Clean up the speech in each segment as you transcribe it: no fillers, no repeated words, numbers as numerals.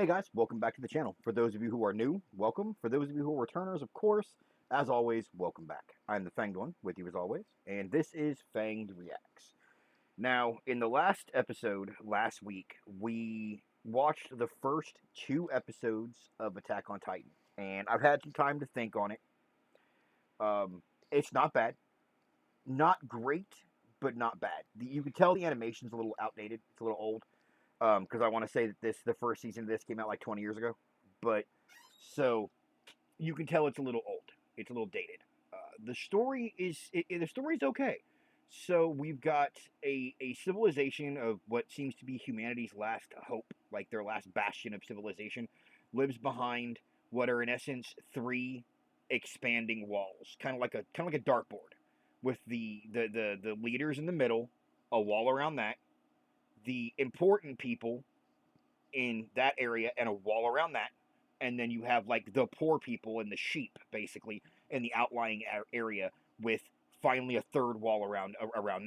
Hey guys, welcome back to the channel. For those of you who are new, welcome. For those of you who are returners, of course, as always, welcome back. I'm the Fanged One, with you as always, and this is Fanged Reacts. Now, in the last episode, last week, we watched the first two episodes of Attack on Titan, and I've had some time to think on it. It's not bad. Not great, but not bad. You can tell the animation's a little outdated. It's a little old. Because I want to say that the first season of this came out like 20 years ago, but so you can tell it's a little old. It's a little dated. The story is the story's okay. So we've got a civilization of what seems to be humanity's last hope, like their last bastion of civilization, lives behind what are in essence three expanding walls, kind of like a dartboard, with the leaders in the middle, a wall around that, the important people in that area and a wall around that, and then you have like the poor people and the sheep basically in the outlying area with finally a third wall around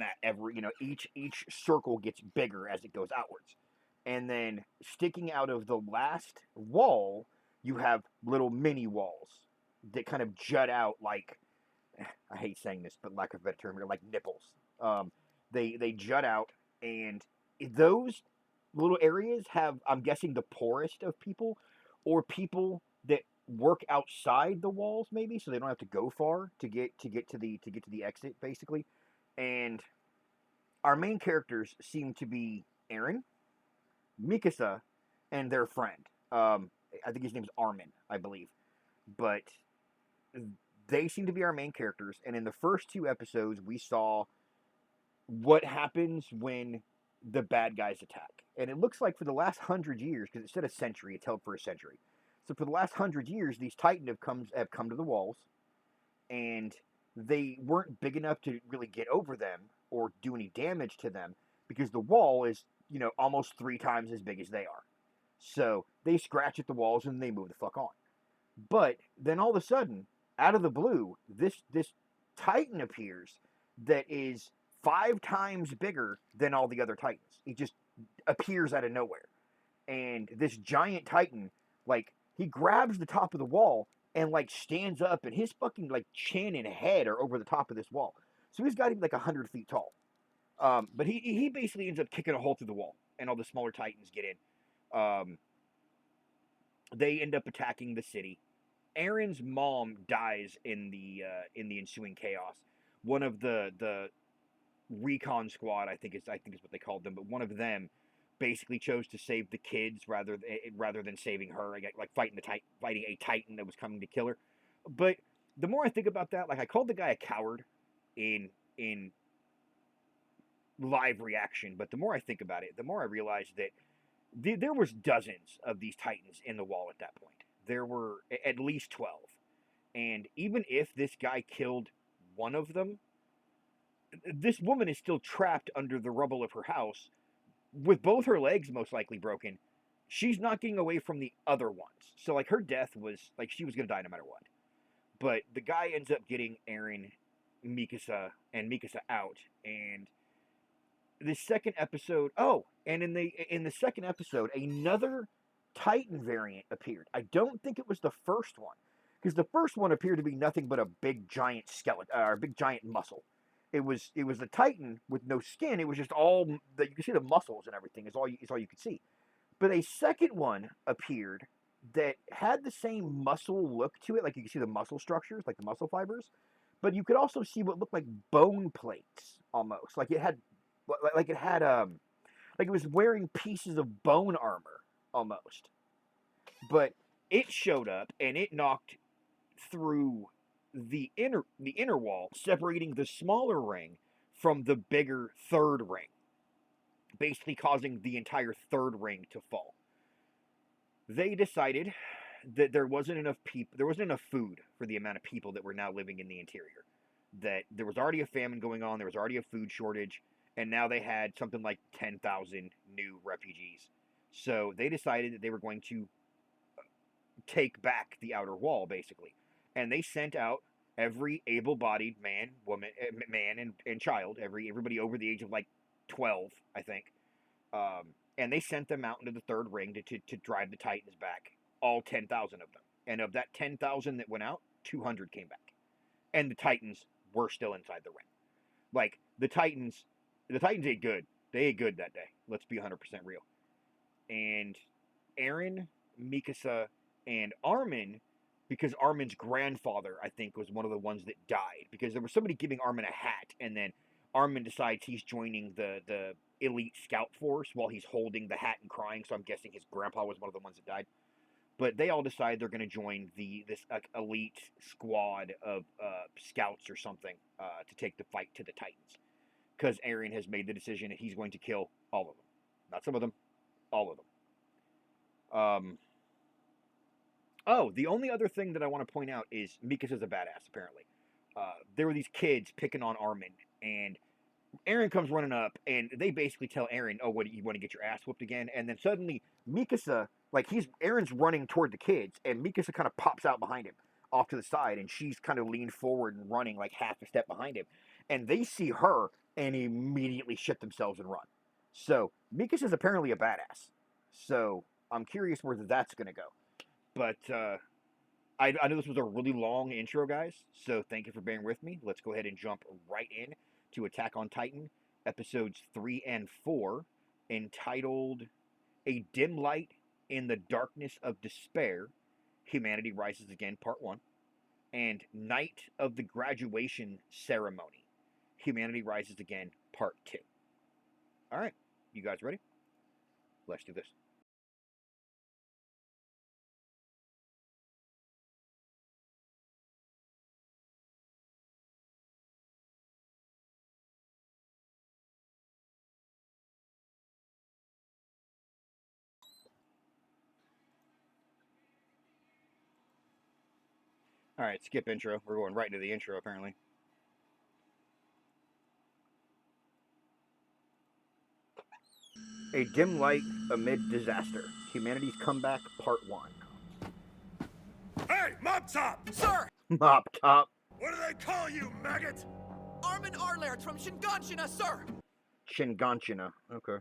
that. Each circle gets bigger as it goes outwards, and then sticking out of the last wall you have little mini walls that kind of jut out like, I hate saying this but lack of a better term, they're like nipples. They jut out, and those little areas have, I'm guessing, the poorest of people, or people that work outside the walls, maybe, so they don't have to go far to get to the exit, basically. And our main characters seem to be Erin, Mikasa, and their friend. I think his name's Armen, I believe, but they seem to be our main characters. And in the first two episodes, we saw what happens when the bad guys attack. And it looks like for the last 100 years, because it said a century, it's held for a century. So for the last 100 years, these Titan have come to the walls, and they weren't big enough to really get over them or do any damage to them because the wall is, almost 3 times as big as they are. So they scratch at the walls and they move the fuck on. But then all of a sudden, out of the blue, this Titan appears that is 5 times bigger than all the other Titans. He just appears out of nowhere. And this giant Titan, like, he grabs the top of the wall and like stands up, and his fucking like chin and head are over the top of this wall. So he's got him like 100 feet tall. But he basically ends up kicking a hole through the wall, and all the smaller Titans get in. Um, they end up attacking the city. Erin's mom dies in the ensuing chaos. One of the recon squad, I think is what they called them, but one of them basically chose to save the kids rather than saving her, like fighting a Titan that was coming to kill her. But the more I think about that, like, I called the guy a coward in live reaction, but the more I think about it, the more I realize that there was dozens of these Titans in the wall at that point. There were at least 12. And even if this guy killed one of them, this woman is still trapped under the rubble of her house with both her legs most likely broken. She's not getting away from the other ones. So, like, her death was, like, she was going to die no matter what. But the guy ends up getting Erin, Mikasa out. And the second episode, oh, and in the second episode, another Titan variant appeared. I don't think it was the first one, because the first one appeared to be nothing but a big giant skeleton, or a big giant muscle. It was the Titan with no skin. It was just all that you could see, the muscles and everything is all you could see. But a second one appeared that had the same muscle look to it, like you could see the muscle structures, like the muscle fibers, but you could also see what looked like bone plates almost, like it was wearing pieces of bone armor almost. But it showed up and it knocked through the inner wall, separating the smaller ring from the bigger third ring, basically causing the entire third ring to fall. They decided that there wasn't enough food for the amount of people that were now living in the interior. That there was already a famine going on, there was already a food shortage, and now they had something like 10,000 new refugees. So they decided that they were going to take back the outer wall, basically. And they sent out every able-bodied man, woman, man, and child, everybody over the age of like 12, I think, And they sent them out into the third ring to drive the Titans back. All 10,000 of them. And of that 10,000 that went out, 200 came back. And the Titans were still inside the ring. Like, the Titans ate good. They ate good that day. Let's be 100% real. And Erin, Mikasa, and Armen, because Armen's grandfather, I think, was one of the ones that died. Because there was somebody giving Armen a hat, and then Armen decides he's joining the elite scout force while he's holding the hat and crying, so I'm guessing his grandpa was one of the ones that died. But they all decide they're going to join this elite squad of scouts or something to take the fight to the Titans. Because Erin has made the decision that he's going to kill all of them. Not some of them, all of them. Oh, the only other thing that I want to point out is Mikasa's a badass, apparently. There were these kids picking on Armen, and Erin comes running up, and they basically tell Erin, oh, what, you want to get your ass whooped again? And then suddenly, Mikasa, Erin's running toward the kids, and Mikasa kind of pops out behind him, off to the side, and she's kind of leaned forward and running like half a step behind him. And they see her, and immediately shit themselves and run. So, Mikasa's apparently a badass. So, I'm curious where that's going to go. But, I know this was a really long intro, guys, so thank you for bearing with me. Let's go ahead and jump right in to Attack on Titan, episodes 3 and 4, entitled A Dim Light in the Darkness of Despair, Humanity Rises Again, Part 1, and Night of the Graduation Ceremony, Humanity Rises Again, Part 2. Alright, you guys ready? Let's do this. Alright, skip intro. We're going right into the intro, apparently. A Dim Light Amid Disaster. Humanity's Comeback, Part 1. Hey, Mop Top! Sir! Mop Top. What do they call you, maggot? Armen Arlaird from Shinganshina, sir! Shinganshina. Okay.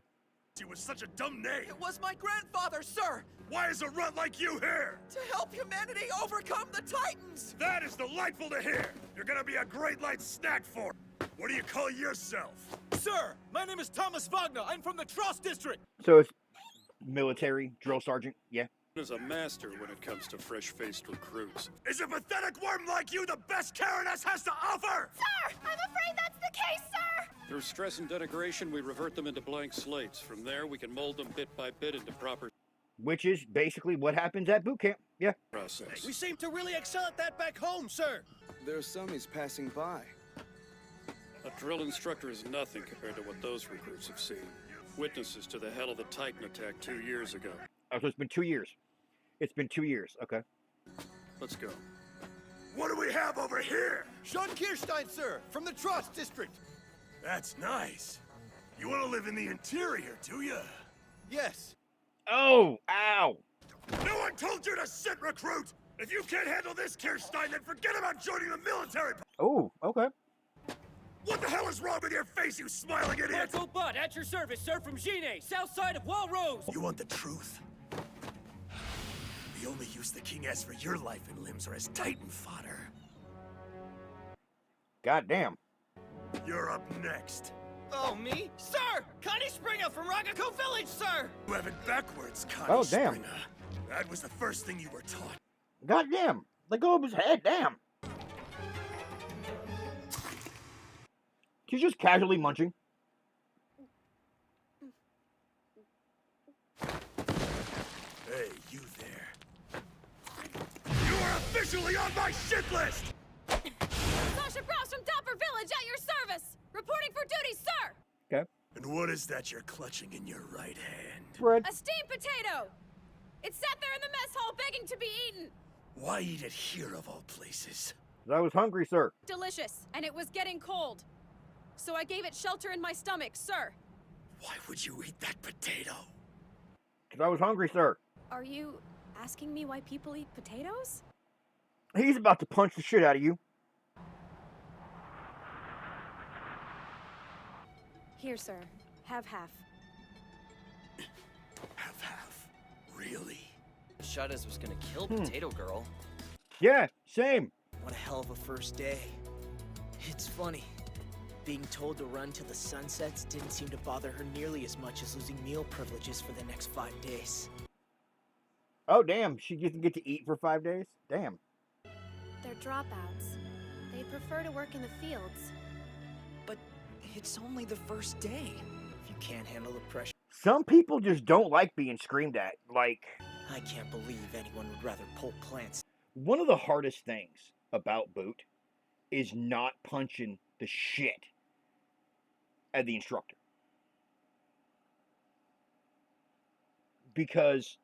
It was such a dumb name. It was my grandfather, sir! Why is a runt like you here? To help humanity overcome the Titans! That is delightful to hear. You're gonna be a great light snack for. What do you call yourself? Sir, my name is Thomas Wagner. I'm from the Trost District. So it's military, drill sergeant, yeah. Is a master when it comes to fresh-faced recruits. Is a pathetic worm like you the best Kareness has to offer? Sir! I'm afraid that's the case, sir! Through stress and denigration, we revert them into blank slates. From there, we can mold them bit by bit into proper Which is basically what happens at boot camp, yeah. process. We seem to really excel at that back home, sir. There are some he's passing by. A drill instructor is nothing compared to what those recruits have seen. Witnesses to the hell of the Titan attack 2 years ago. Oh, so it's been 2 years. It's been 2 years, okay. Let's go. What do we have over here? Sean Kirstein, sir, from the Trost District. That's nice. You want to live in the interior, do you? Yes. Oh, ow. No one told you to sit, recruit! If you can't handle this, Kirstein, then forget about joining the military! Oh, okay. What the hell is wrong with your face, you smiling idiot? Marco Butt, at your service, sir, from Gine, south side of Walrose. You want the truth? The only use the king has for your life and limbs are as Titan fodder. Goddamn. You're up next. Oh, me? Sir! Connie Springer from Ragaco Village, sir! You have it backwards, Connie Oh, damn. Springer. That was the first thing you were taught. Goddamn. Let go of his head, damn. He's just casually munching. Hey, you there. You are officially on my shit list! Sasha Browse from Dapper Village at your service! Reporting for duty, sir! Okay. And what is that you're clutching in your right hand? Bread. A steamed potato! It sat there in the mess hall begging to be eaten! Why eat it here of all places? I was hungry, sir. Delicious, and it was getting cold. So I gave it shelter in my stomach, sir. Why would you eat that potato? Because I was hungry, sir. Are you asking me why people eat potatoes? He's about to punch the shit out of you. Here, sir. Have half. Really? Shuddas was gonna kill Potato Girl. Yeah, same. What a hell of a first day. It's funny. Being told to run till the sun sets didn't seem to bother her nearly as much as losing meal privileges for the next 5 days. Oh, damn. She doesn't get to eat for 5 days? Damn. They're dropouts. They prefer to work in the fields. But it's only the first day. If you can't handle the pressure... Some people just don't like being screamed at. Like, I can't believe anyone would rather pull plants. one of the hardest things about Boot is not punching the shit at the instructor. Because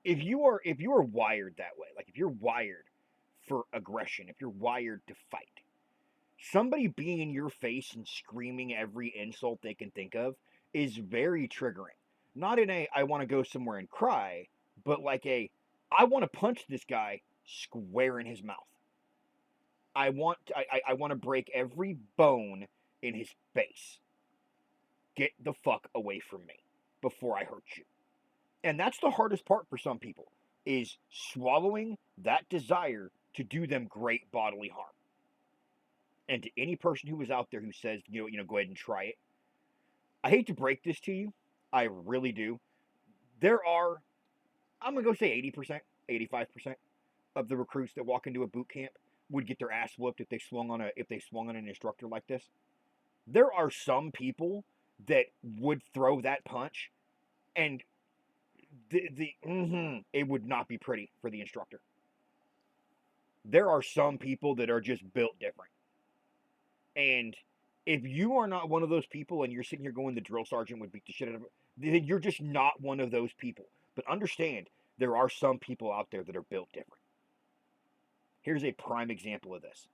if you are wired that way, like if you're wired for aggression, if you're wired to fight, somebody being in your face and screaming every insult they can think of is very triggering. Not in a I want to go somewhere and cry, but like a I want to punch this guy square in his mouth. I want to break every bone in his face. Get the fuck away from me before I hurt you. And that's the hardest part for some people, is swallowing that desire to do them great bodily harm. And to any person who is out there who says, go ahead and try it, I hate to break this to you. I really do. There are, I'm going to go say 80%, 85% of the recruits that walk into a boot camp would get their ass whooped if they swung on an instructor like this. There are some people that would throw that punch, and it would not be pretty for the instructor. There are some people that are just built different. And if you are not one of those people and you're sitting here going, the drill sergeant would beat the shit out of it, then you're just not one of those people. But understand, there are some people out there that are built different. Here's a prime example of this.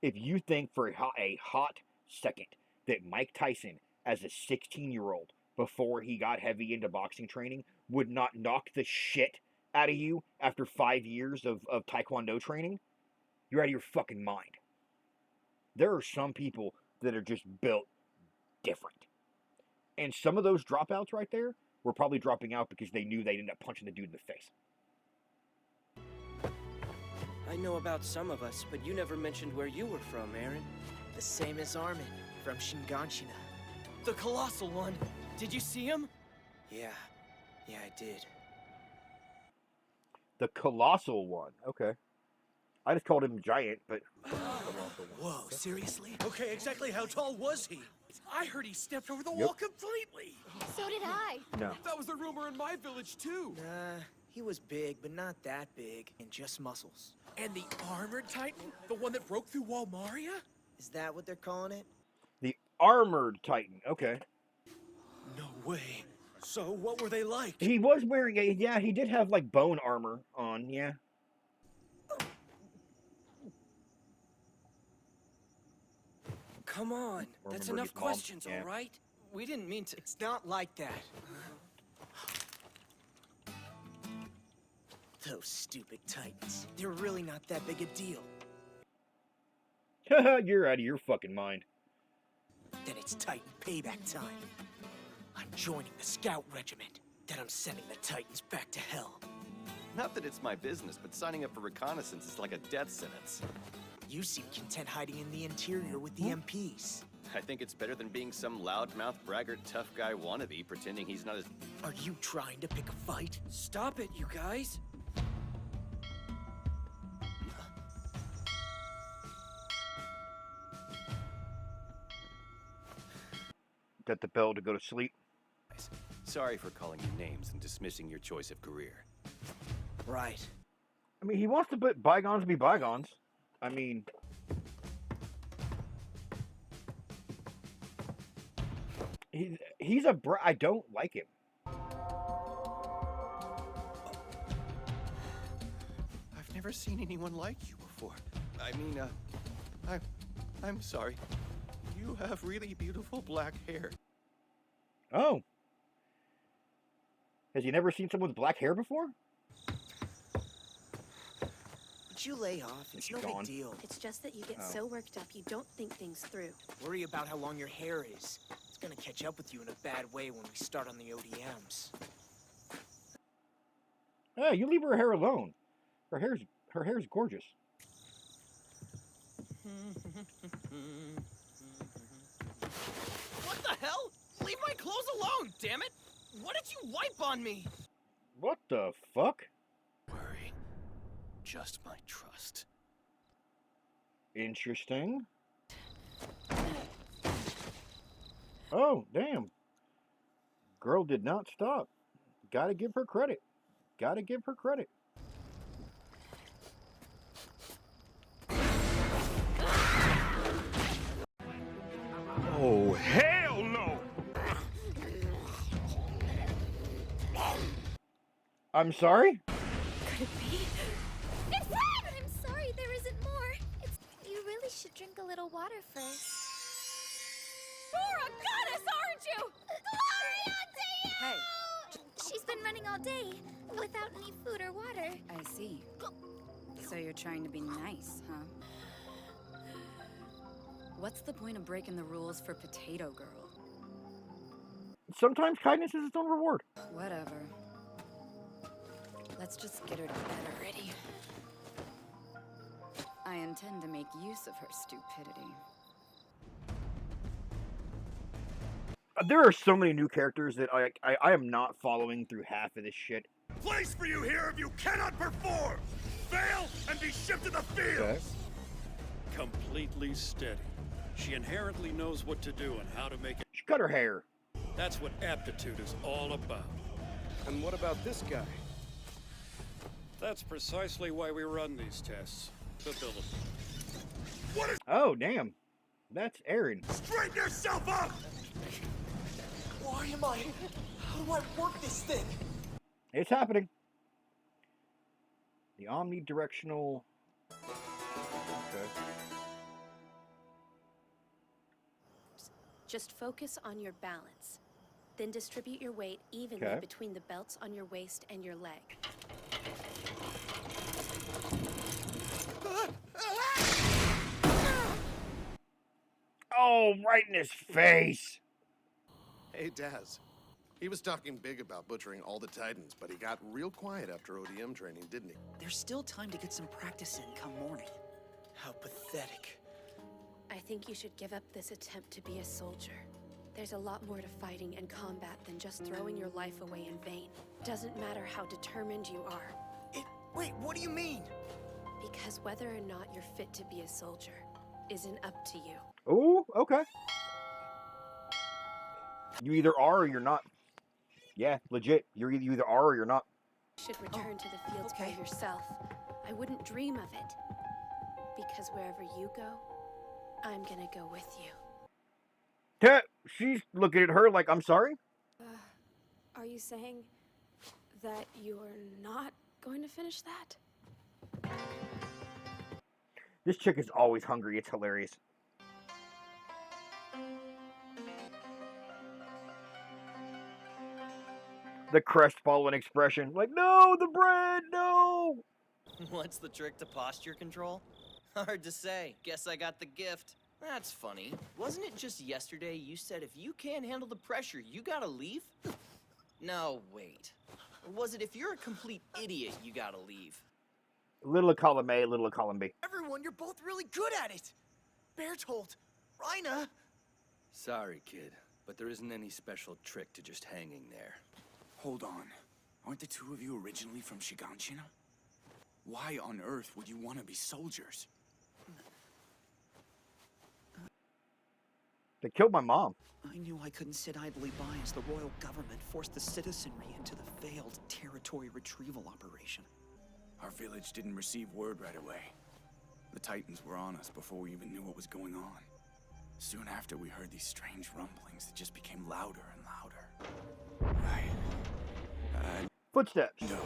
If you think for a hot second that Mike Tyson, as a 16-year-old, before he got heavy into boxing training, would not knock the shit out of you after 5 years of Taekwondo training, you're out of your fucking mind. There are some people that are just built different. And some of those dropouts right there were probably dropping out because they knew they'd end up punching the dude in the face. I know about some of us, but you never mentioned where you were from, Erin. The same as Armen, from Shinganshina. The colossal one. Did you see him? Yeah, I did. The colossal one. Okay. I just called him giant, but... Whoa, seriously? Okay, exactly how tall was he? I heard he stepped over the wall completely. So did I. No. That was a rumor in my village, too. Nah, he was big, but not that big, and just muscles. And the armored titan? The one that broke through Walmaria? Is that what they're calling it? The armored titan. Okay. No way. So what were they like? He was wearing he did have like bone armor on, yeah. Come on. That's Remember enough his mom? questions, Yeah. all right? We didn't mean to... It's not like that. Those stupid titans. They're really not that big a deal. You're out of your fucking mind. Then it's Titan payback time. I'm joining the scout regiment. Then I'm sending the Titans back to hell. Not that it's my business, but signing up for reconnaissance is like a death sentence. You seem content hiding in the interior with the MPs. I think it's better than being some loudmouth, braggart, tough guy wannabe pretending he's not as... Are you trying to pick a fight? Stop it, you guys. Got the bell to go to sleep. Sorry for calling you names and dismissing your choice of career. Right. I mean, he wants to put bygones be bygones. I mean... He's a I don't like him. I've never seen anyone like you before. I mean, I'm sorry. You have really beautiful black hair. Oh. Has he never seen someone with black hair before? Would you lay off? It's no big deal. It's just that you get so worked up you don't think things through. Worry about how long your hair is. It's gonna catch up with you in a bad way when we start on the ODMs. Yeah, you leave her hair alone. Her hair's gorgeous. What the hell? Leave my clothes alone, damn it! What did you wipe on me? What the fuck? Worry. Just my trust. Interesting. Oh, damn. Girl did not stop. Gotta give her credit. Gotta give her credit. Oh, hell no! I'm sorry? Could it be? It's him! I'm sorry, there isn't more. You really should drink a little water first. You're a goddess, aren't you? Glory unto you! Hey. She's been running all day without any food or water. I see. So you're trying to be nice, huh? What's the point of breaking the rules for Potato Girl? Sometimes kindness is its own reward. Whatever. Let's just get her to bed already. I intend to make use of her stupidity. There are so many new characters that I am not following through half of this shit. Place for you here if you cannot perform! Fail and be shipped to the field! Okay. Completely steady. She inherently knows what to do and how to make it. She cut her hair. That's what aptitude is all about. And what about this guy? That's precisely why we run these tests. Ability. What is... Oh, damn. That's Erin. Straighten yourself up! Why am I? How do I work this thing? It's happening. The omnidirectional... Okay. Just focus on your balance. Then distribute your weight evenly Okay. between the belts on your waist and your leg. Oh, right in his face. Hey, Daz. He was talking big about butchering all the Titans, but he got real quiet after ODM training, didn't he? There's still time to get some practice in come morning. How pathetic. I think you should give up this attempt to be a soldier. There's a lot more to fighting and combat than just throwing your life away in vain. Doesn't matter how determined you are. Wait, what do you mean? Because whether or not you're fit to be a soldier isn't up to you. Ooh, okay. You either are or you're not. Yeah, legit. You either are or you're not. You should return to the fields by yourself. I wouldn't dream of it. Because wherever you go, I'm gonna go with you. She's looking at her like, I'm sorry? Are you saying that you're not going to finish that? This chick is always hungry. It's hilarious. The crestfallen expression. Like, no, the bread, no! What's the trick to posture control? Hard to say. Guess I got the gift. That's funny. Wasn't it just yesterday you said if you can't handle the pressure, you gotta leave? No, wait. Or was it if you're a complete idiot, you gotta leave? Little of column A, little of column B. Everyone, you're both really good at it! Bertolt! Reina! Sorry, kid, but there isn't any special trick to just hanging there. Hold on. Aren't the two of you originally from Shiganshina? Why on earth would you want to be soldiers? They killed my mom. I knew I couldn't sit idly by as the royal government forced the citizenry into the failed territory retrieval operation. Our village didn't receive word right away. The Titans were on us before we even knew what was going on. Soon after, we heard these strange rumblings that just became louder and louder. Footsteps. No,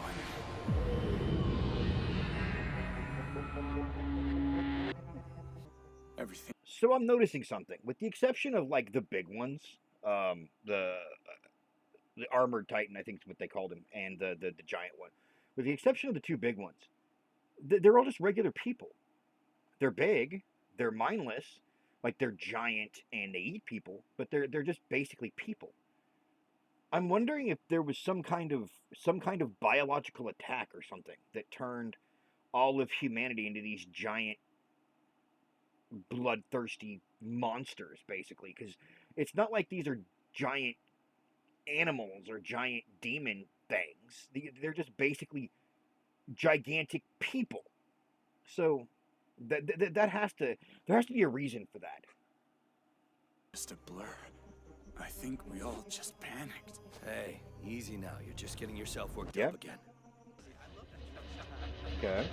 everything. So I'm noticing something. With the exception of, like, the big ones, the armored titan, I think is what they called him, and the giant one. With the exception of the two big ones, they're all just regular people. They're big, they're mindless, like they're giant and they eat people, but they're just basically people. I'm wondering if there was some kind of biological attack or something that turned all of humanity into these giant bloodthirsty monsters, basically, because it's not like these are giant animals or giant demon things. They're just basically gigantic people. So that has to there has to be a reason for that. Just a blur. I think we all just panicked. Hey, easy now. You're just getting yourself worked Yep. up again. Okay.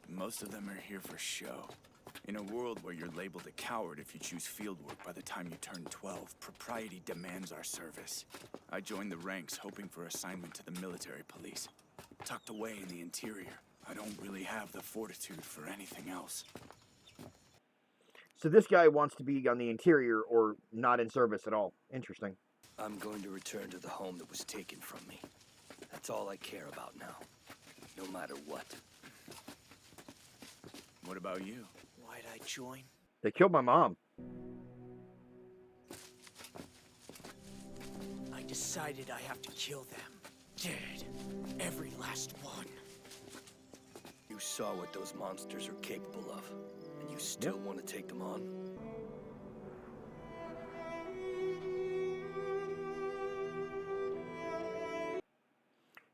Most of them are here for show. In a world where you're labeled a coward if you choose fieldwork by the time you turn 12, propriety demands our service. I joined the ranks hoping for assignment to the military police. Tucked away in the interior, I don't really have the fortitude for anything else. So this guy wants to be on the interior or not in service at all. Interesting. I'm going to return to the home that was taken from me. That's all I care about now. No matter what. What about you? Why'd I join? They killed my mom. I decided I have to kill them. Dead. Every last one. You saw what those monsters are capable of, and you still want to take them on?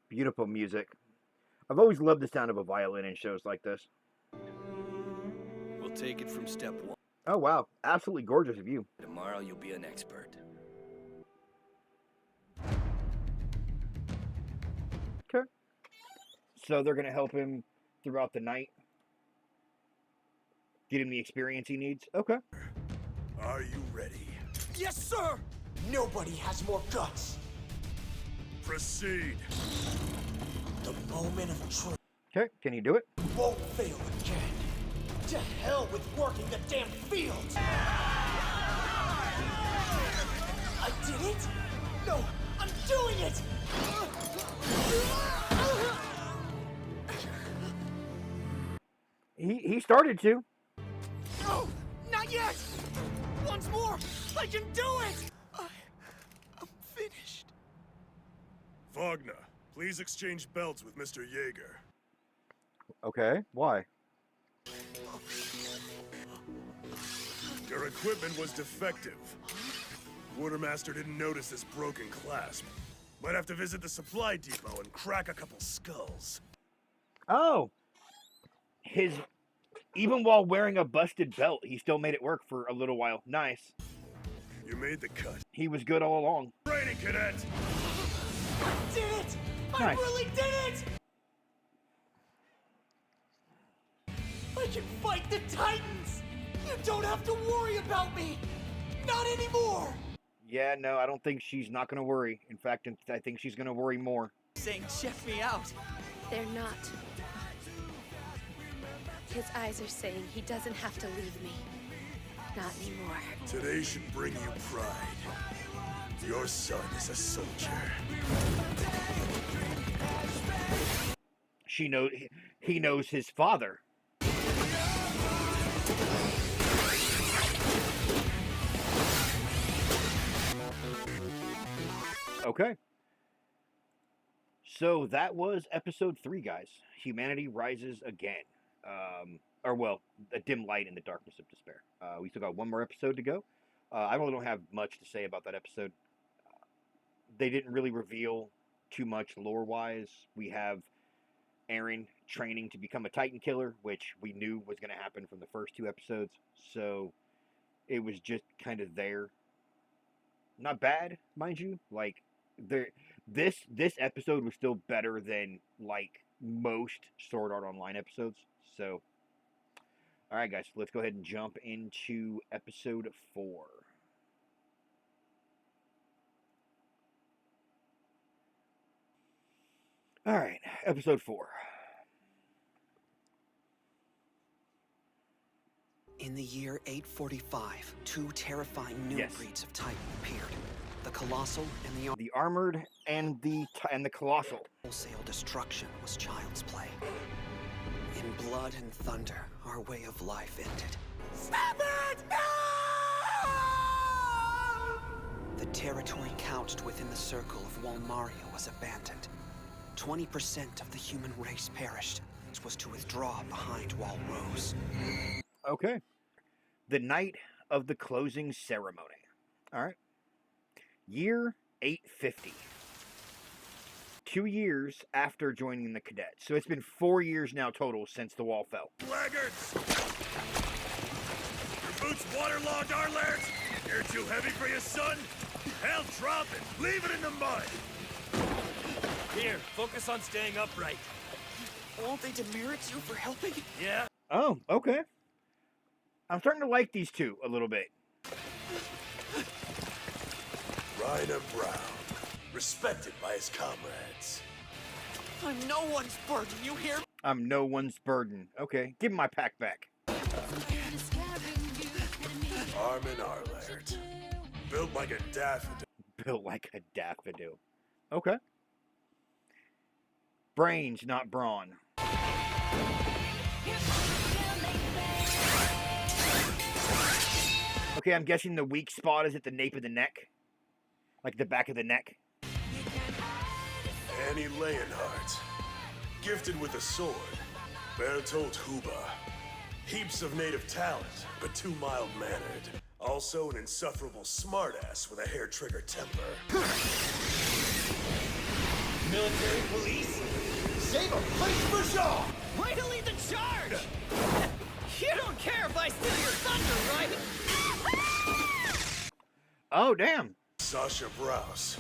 Beautiful music. I've always loved the sound of a violin in shows like this. We'll take it from step one. Oh wow, absolutely gorgeous of you. Tomorrow you'll be an expert. Okay. So they're gonna help him throughout the night. Get him the experience he needs. Okay. Are you ready? Yes, sir! Nobody has more guts. Proceed. The moment of truth Okay, can you do it? won't fail again. To hell with working the damn fields! I did it? No, I'm doing it! He started to. No, not yet! Once more, I can do it! I'm finished. Wagner, please exchange belts with Mr. Jaeger. Okay, why? Your equipment was defective. Quartermaster didn't notice this broken clasp. Might have to visit the supply depot and crack a couple skulls. Oh, even while wearing a busted belt, he still made it work for a little while. Nice. You made the cut. He was good all along. Training cadet! I did it! I Nice. really did it! I can fight the Titans! You don't have to worry about me! Not anymore! Yeah, no, I don't think she's not going to worry. In fact, I think she's going to worry more. Saying, check me out. They're not. His eyes are saying he doesn't have to leave me. Not anymore. Today should bring you pride. Your son is a soldier. He knows his father. Okay. So that was episode 3, guys. Humanity Rises Again. A dim light in the darkness of despair. We still got one more episode to go. I really don't have much to say about that episode. They didn't really reveal too much lore-wise. We have Erin training to become a Titan killer, which we knew was going to happen from the first 2 episodes. So it was just kind of there. Not bad, mind you. Like, this episode was still better than like most Sword Art Online episodes. So, all right, guys, let's go ahead and jump into episode 4. All right, episode 4. In the year 845, 2 terrifying new Yes. breeds of Titan appeared. The Colossal and the The Armored and the Colossal. Wholesale destruction was child's play. In blood and thunder, our way of life ended. Stop it! No! Territory couched within the circle of Walmaria was abandoned. 20% of the human race perished. This was to withdraw behind Wall Rose. Okay. The night of the closing ceremony. All right. Year 850. 2 years after joining the cadets. So it's been 4 years now total since the wall fell. Laggards! Your boots waterlogged, Arlairds? You're too heavy for your son? Hell, drop it! Leave it in the mud! Here, focus on staying upright. Won't they demerit you for helping? Yeah. Oh, okay. I'm starting to like these two a little bit. Ryder Brown, respected by his comrades. I'm no one's burden, you hear? I'm no one's burden. Okay, give me my pack back. Armen Arlaird, built like a daffodil. Built like a daffodil. Okay. Brains, not brawn. Okay, I'm guessing the weak spot is at the nape of the neck. Like the back of the neck. Annie Leonhardt, gifted with a sword. Bertolt Huber, heaps of native talent, but too mild-mannered. Also an insufferable smartass with a hair-trigger temper. Military police? Save a place for Shaw! Way to lead the charge! You don't care if I steal your thunder, right? Oh, damn. Sasha Browse,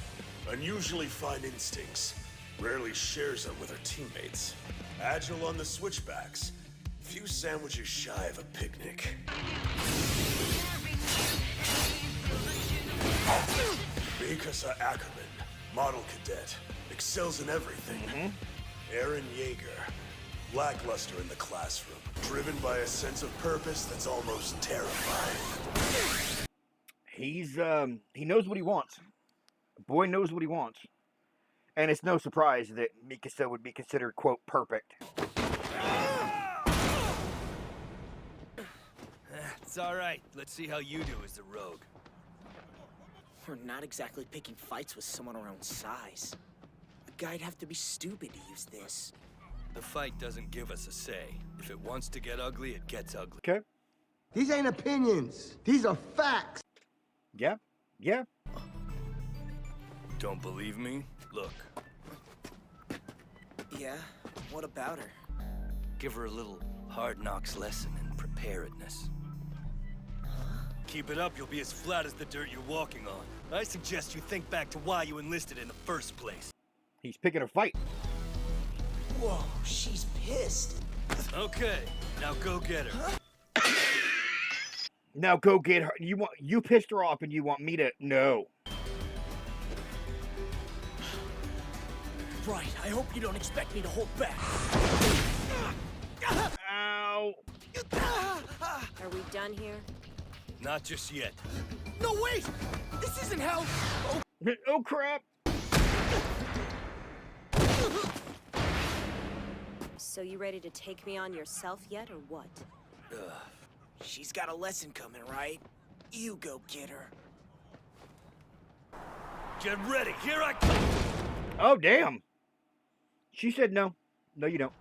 unusually fine instincts, rarely shares them with her teammates. Agile on the switchbacks, few sandwiches shy of a picnic. Mikasa Ackerman, model cadet, excels in everything. Erin Yeager, lackluster in the classroom, driven by a sense of purpose that's almost terrifying. He knows what he wants. Boy knows what he wants. And it's no surprise that Mikasa would be considered, quote, perfect. It's alright. Let's see how you do as the rogue. We're not exactly picking fights with someone our own size. A guy'd have to be stupid to use this. The fight doesn't give us a say. If it wants to get ugly, it gets ugly. Okay. These ain't opinions. These are facts. Yeah. Yeah. Don't believe me? Look. Yeah? What about her? Give her a little hard knocks lesson in preparedness. Keep it up, you'll be as flat as the dirt you're walking on. I suggest you think back to why you enlisted in the first place. He's picking a fight. Whoa, she's pissed. Okay, now go get her. Now go get her. You pissed her off and you want me to... No. Right, I hope you don't expect me to hold back. Ow. Are we done here? Not just yet. No, wait! This isn't how... Oh, crap. So you ready to take me on yourself yet, or what? She's got a lesson coming, right? You go get her. Get ready, here I come! Oh, damn. She said no. No, you don't.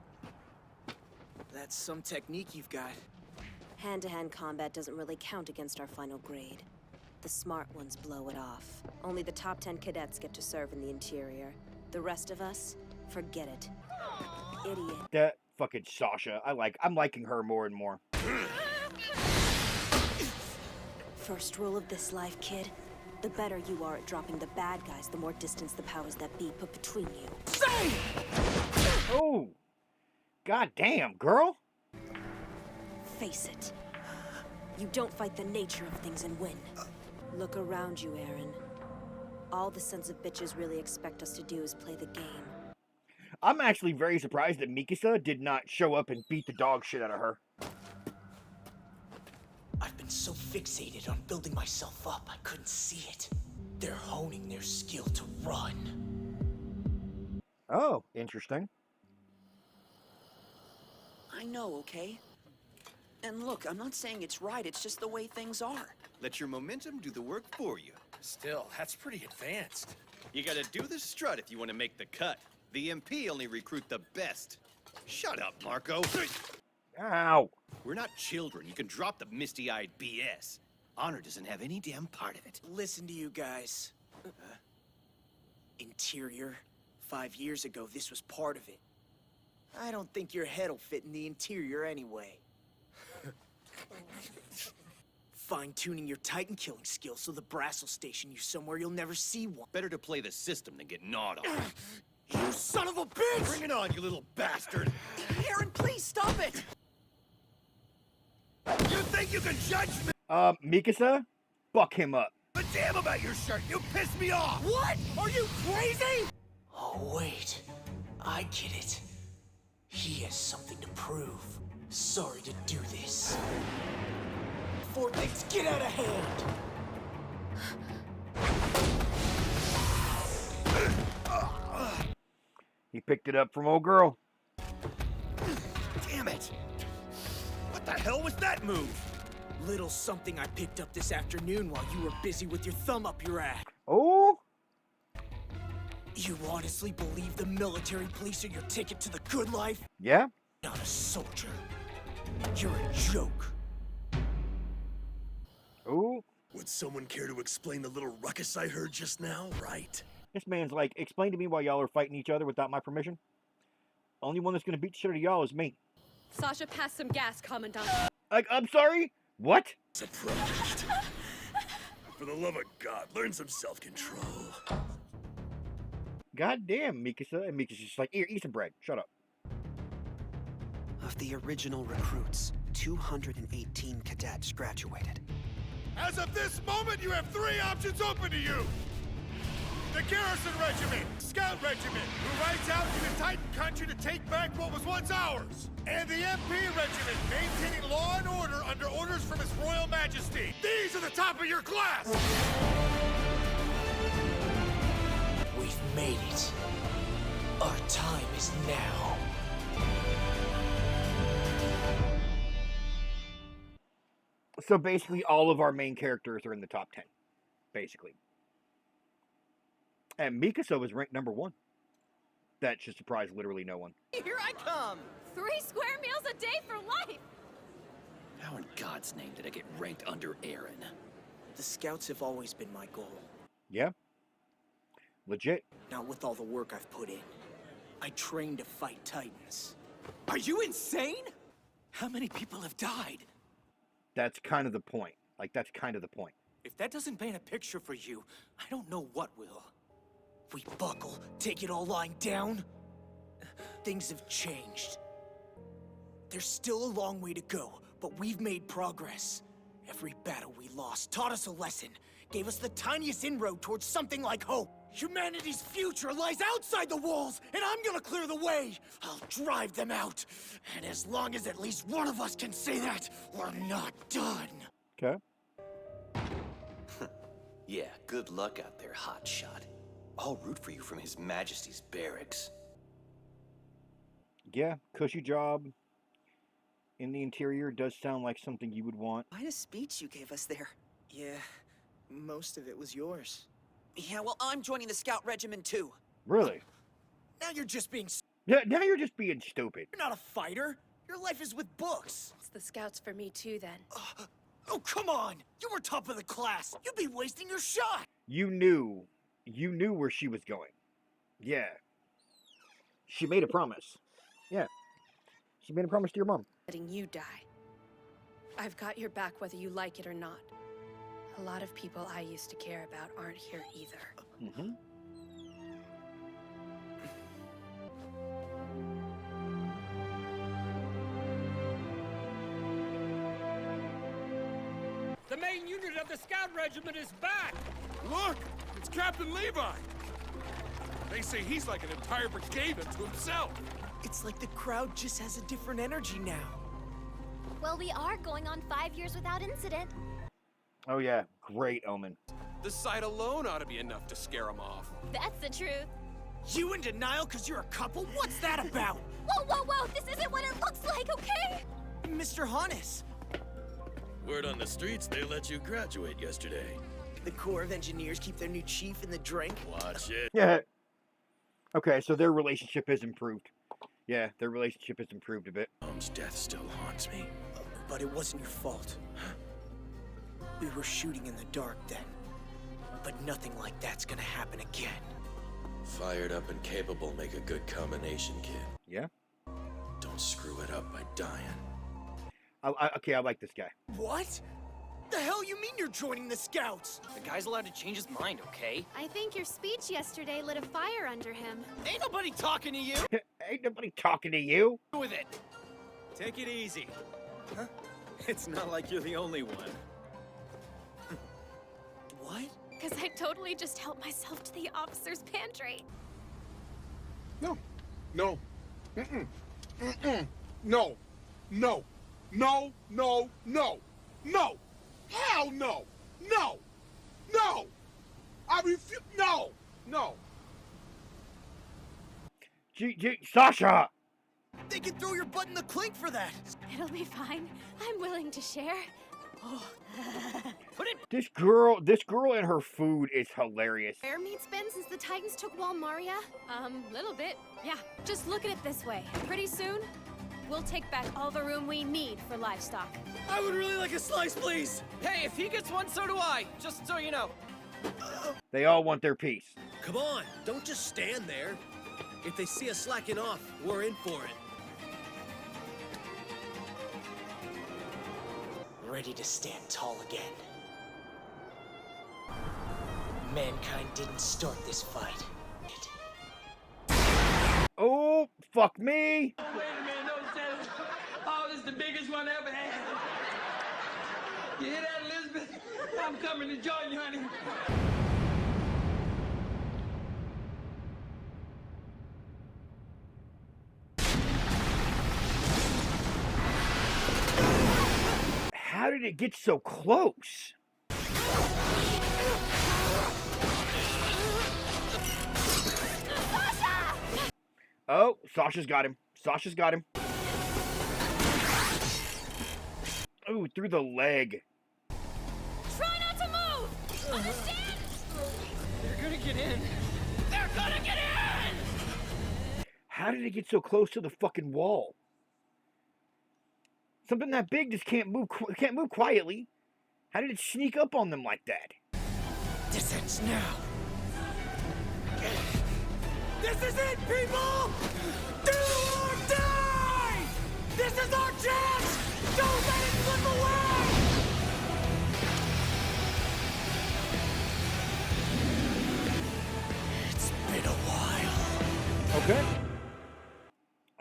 That's some technique you've got. Hand-to-hand combat doesn't really count against our final grade. The smart ones blow it off. Only the top 10 cadets get to serve in the interior. The rest of us, forget it. Idiot. That fucking Sasha. I'm liking her more and more. First rule of this life, kid. The better you are at dropping the bad guys, the more distance the powers that be put between you. Say! Oh. God damn, girl. Face it. You don't fight the nature of things and win. Look around you, Erin. All the sons of bitches really expect us to do is play the game. I'm actually very surprised that Mikasa did not show up and beat the dog shit out of her. I've been so fixated on building myself up, I couldn't see it. They're honing their skill to run. Oh, interesting. I know, okay? And look, I'm not saying it's right, it's just the way things are. Let your momentum do the work for you. Still, that's pretty advanced. You gotta do the strut if you want to make the cut. The MP only recruit the best. Shut up, Marco. Ow. We're not children. You can drop the misty-eyed BS. Honor doesn't have any damn part of it. Listen to you guys. Interior. 5 years ago, this was part of it. I don't think your head'll fit in the interior anyway. Fine-tuning your Titan-killing skills so the brass will station you somewhere you'll never see one. Better to play the system than get gnawed on. You son of a bitch! Bring it on, you little bastard! Aaron, please stop it! You think you can judge me? Mikasa, fuck him up. But damn about your shirt! You pissed me off! What? Are you crazy? Oh, wait. I get it. He has something to prove. Sorry to do this. Before things get out of hand. He picked it up from old girl. Damn it! What the hell was that move? Little something I picked up this afternoon while you were busy with your thumb up your ass. Oh? You honestly believe the military police are your ticket to the good life? Yeah? Not a soldier. You're a joke. Ooh. Would someone care to explain the little ruckus I heard just now, right? This man's like, explain to me why y'all are fighting each other without my permission. Only one that's gonna beat the shit out of y'all is me. Sasha, pass some gas, Commandant. Like, I'm sorry? What? Surprised. For the love of God, learn some self-control. God damn, Mikasa. And Mikasa's just like, here, eat some bread. Shut up. Of the original recruits, 218 cadets graduated. As of this moment, you have 3 options open to you. The Garrison Regiment, Scout Regiment, who rides out into Titan country to take back what was once ours. And the MP Regiment, maintaining law and order under orders from His Royal Majesty. These are the top of your class! We've made it. Our time is now. So basically, all of our main characters are in the top 10. Basically. And Mikasa was ranked number 1. That should surprise literally no one. Here I come! 3 square meals a day for life! How in God's name did I get ranked under Erin? The Scouts have always been my goal. Yeah. Legit. Not with all the work I've put in. I trained to fight Titans. Are you insane? How many people have died? That's kind of the point. Like, that's kind of the point. If that doesn't paint a picture for you, I don't know what will. We buckle, take it all lying down. Things have changed. There's still a long way to go, but we've made progress. Every battle we lost taught us a lesson, gave us the tiniest inroad towards something like hope. Humanity's future lies outside the walls, and I'm gonna clear the way. I'll drive them out. And as long as at least one of us can say that, we're not done. Okay. Yeah, good luck out there, hotshot. I'll root for you from His Majesty's barracks. Yeah, cushy job. In the interior does sound like something you would want. Quite a speech you gave us there. Yeah, most of it was yours. Yeah, well, I'm joining the Scout Regiment too. Really? Now you're just being... Yeah, now you're just being stupid. You're not a fighter. Your life is with books. It's the Scouts for me too, then. Oh, come on! You were top of the class! You'd be wasting your shot! You knew where she was going. Yeah. She made a promise. Yeah. She made a promise to your mom. Letting you die. I've got your back whether you like it or not. A lot of people I used to care about aren't here either. Mm-hmm. The main unit of the Scout Regiment is back! Look! It's Captain Levi! They say he's like an entire brigade unto himself. It's like the crowd just has a different energy now. Well, we are going on 5 years without incident. Oh yeah, great omen. The sight alone ought to be enough to scare him off. That's the truth. You in denial because you're a couple? What's that about? Whoa, whoa, whoa! This isn't what it looks like, okay? Mr. Hannes. Word on the streets, they let you graduate yesterday. The Corps of Engineers keep their new chief in the drink. Watch it. Yeah. Okay, so their relationship has improved. Yeah, their relationship has improved a bit. Mom's death still haunts me. But it wasn't your fault. We were shooting in the dark then. But nothing like that's gonna happen again. Fired up and capable make a good combination, kid. Yeah? Don't screw it up by dying. Okay, I like this guy. What? The hell you mean you're joining the Scouts? The guy's allowed to change his mind, okay? I think your speech yesterday lit a fire under him. Ain't nobody talking to you! Ain't nobody talking to you! With it! Take it easy. Huh? It's not like you're the only one. What? Because I totally just helped myself to the officer's pantry. No. No. Mm-mm. Mm-mm. No. No. No. No. No. No. Hell no. No. No. I refuse. No. No. Sasha! They can throw your butt in the clink for that. It'll be fine. I'm willing to share. Oh. Put it. This girl and her food is hilarious. Where meat's been since the Titans took Wall Maria? Little bit. Yeah, just look at it this way. Pretty soon, we'll take back all the room we need for livestock. I would really like a slice, please. Hey, if he gets one, so do I. Just so you know. They all want their piece. Come on, don't just stand there. If they see us slacking off, we're in for it. Ready to stand tall again. Mankind didn't start this fight. Oh, fuck me! Wait a minute, no sense. Oh, this is the biggest one I ever had. You hear that, Elizabeth? I'm coming to join you, honey. How did it get so close? Oh, Sasha's got him. Sasha's got him. Ooh, through the leg. Try not to move! Understand? They're gonna get in. They're gonna get in! How did it get so close to the fucking wall? Something that big just can't move quietly. How did it sneak up on them like that? This ends now. This is it, people! Do or die! This is our chance! Don't let it slip away! It's been a while. Okay.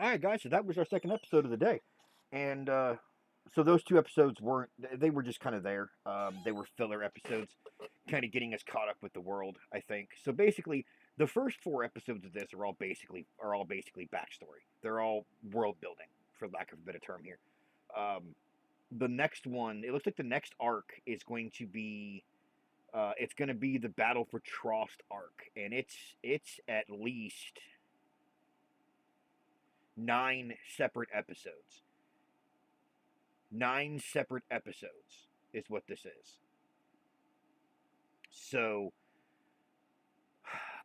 Alright, guys, so that was our second episode of the day. And, so those two episodes they were just kind of there. They were filler episodes, kind of getting us caught up with the world, I think. So basically, the first 4 episodes of this are all basically backstory. They're all world building, for lack of a better term here. The next one, it looks like the next arc is going to be, it's going to be the Battle for Trost arc, and it's at least 9 separate episodes. 9 separate episodes is what this is. So,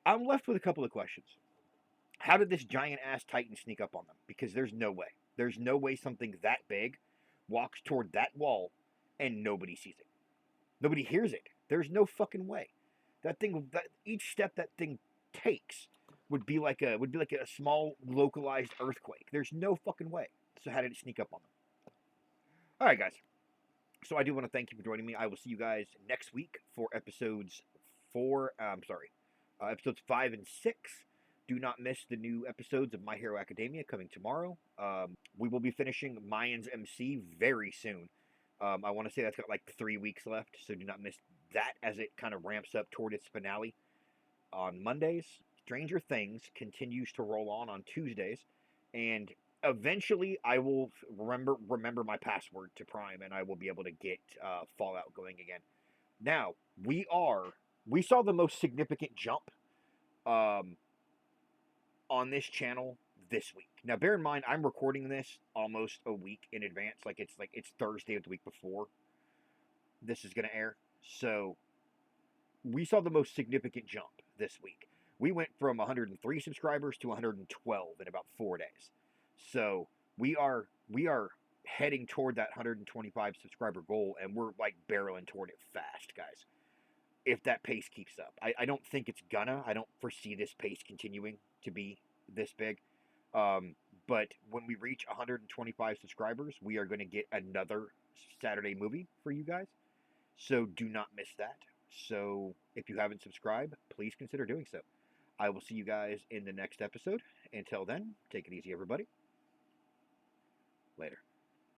I'm left with a couple of questions. How did this giant-ass Titan sneak up on them? Because there's no way. There's no way something that big walks toward that wall and nobody sees it. Nobody hears it. There's no fucking way. Each step that thing takes would be like a small localized earthquake. There's no fucking way. So how did it sneak up on them? All right, guys. So I do want to thank you for joining me. I will see you guys next week for episodes 5 and 6. Do not miss the new episodes of My Hero Academia coming tomorrow. We will be finishing Mayans MC very soon. I want to say that's got like 3 weeks left, so do not miss that as it kind of ramps up toward its finale on Mondays. Stranger Things continues to roll on Tuesdays, and eventually I will remember my password to Prime, and I will be able to get Fallout going again. Now, we saw the most significant jump on this channel this week. Now, bear in mind, I'm recording this almost a week in advance. It's Thursday of the week before this is going to air. So, we saw the most significant jump this week. We went from 103 subscribers to 112 in about 4 days. So we are heading toward that 125 subscriber goal, and we're like barreling toward it fast, guys. If that pace keeps up, I don't think it's gonna. I don't foresee this pace continuing to be this big. But when we reach 125 subscribers, we are going to get another Saturday movie for you guys. So do not miss that. So if you haven't subscribed, please consider doing so. I will see you guys in the next episode. Until then, take it easy, everybody. Later.